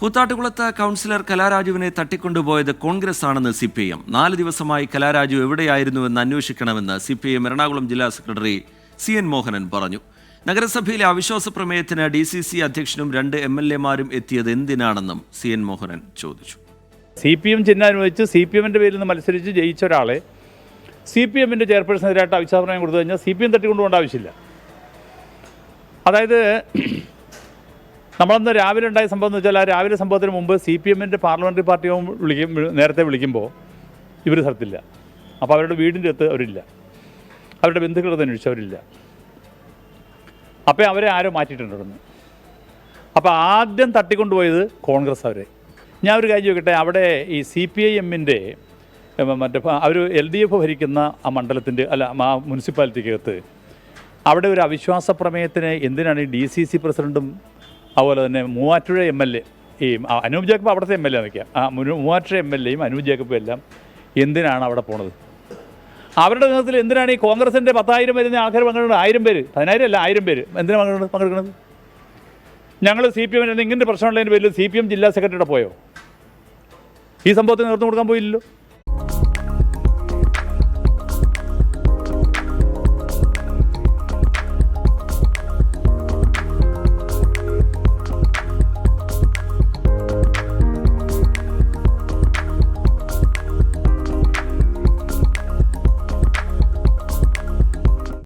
കൂത്താട്ടുകുളത്ത് councillor കലാരാജുവിനെ തട്ടിക്കൊണ്ടുപോയത് Congress ആണെന്ന് CPM. 4 ദിവസമായി കലാരാജു എവിടെയായിരുന്നുവെന്ന് അന്വേഷിക്കണമെന്ന് CPM എറണാകുളം ജില്ലാ സെക്രട്ടറി CN മോഹനൻ പറഞ്ഞു. നഗരസഭയിലെ അവിശ്വാസ പ്രമേയത്തിന് DCC അധ്യക്ഷനും 2 MLA-മാരും എത്തിയത് എന്തിനാണെന്നും CN മോഹനൻ ചോദിച്ചു. CPM ചിഹ്നം അനുവദിച്ച് CPM-ൻ്റെ പേരിൽ നിന്ന് മത്സരിച്ച് ജയിച്ച ഒരാളെ CPM-ൻ്റെ ചെയർപേഴ്സണെതിരായിട്ട് അവിശ്വാസ പ്രമേയം കൊടുത്തു കഴിഞ്ഞാൽ CPM തട്ടിക്കൊണ്ടുപോകേണ്ട ആവശ്യമില്ല. അതായത് നമ്മളന്ന് രാവിലെ ഉണ്ടായ സംഭവം എന്ന് വെച്ചാൽ ആ രാവിലെ സംഭവത്തിന് മുമ്പ് CPM-ൻ്റെ പാർലമെൻ്ററി പാർട്ടി നേരത്തെ വിളിക്കുമ്പോൾ ഇവർ സ്ഥലത്തില്ല. അപ്പോൾ അവരുടെ വീടിൻ്റെ അടുത്ത് അവരില്ല, അവരുടെ ബന്ധുക്കളെ അന്വേഷിച്ച് അവരില്ല. അപ്പോൾ അവരെ ആരോ മാറ്റിയിട്ടുണ്ടായിരുന്നു. അപ്പോൾ ആദ്യം തട്ടിക്കൊണ്ടുപോയത് കോൺഗ്രസ് അവരെ. ഞാൻ ഒരു കാര്യം ചോദിക്കട്ടെ, അവിടെ ഈ CPIM-ൻ്റെ മറ്റേ അവർ LDF ഭരിക്കുന്ന ആ മണ്ഡലത്തിൻ്റെ ആ മുനിസിപ്പാലിറ്റിക്കകത്ത് അവിടെ ഒരു അവിശ്വാസ പ്രമേയത്തിന് എന്തിനാണ് ഈ DCC പ്രസിഡൻറ്റും അതുപോലെ തന്നെ മൂവാറ്റുപുഴ MLA ഈ അനൂപ് ജേക്കബ് അവിടുത്തെ MLA നിൽക്കുക, ആ മൂവാറ്റുപുഴ MLA-യും അനൂപ് ജേക്കബും എല്ലാം എന്തിനാണ് അവിടെ പോണത്? അവരുടെ നേതൃത്വത്തിൽ എന്തിനാണ് ഈ കോൺഗ്രസിൻ്റെ 10,000 വരുന്ന ആൾക്കാർ പങ്കെടുക്കുന്നത്? 1000 പേര്, 10,000 അല്ല 1000 പേര് എന്തിനാണ് പങ്കെടുക്കുന്നത്? ഞങ്ങൾ CPM-ന് ഇങ്ങനെ പ്രശ്നമുള്ളതിൻ്റെ പേരിൽ CPM ജില്ലാ സെക്രട്ടറിയുടെ പോയോ? ഈ സംഭവത്തിന് നേതൃത്വം കൊടുക്കാൻ പോയില്ലല്ലോ.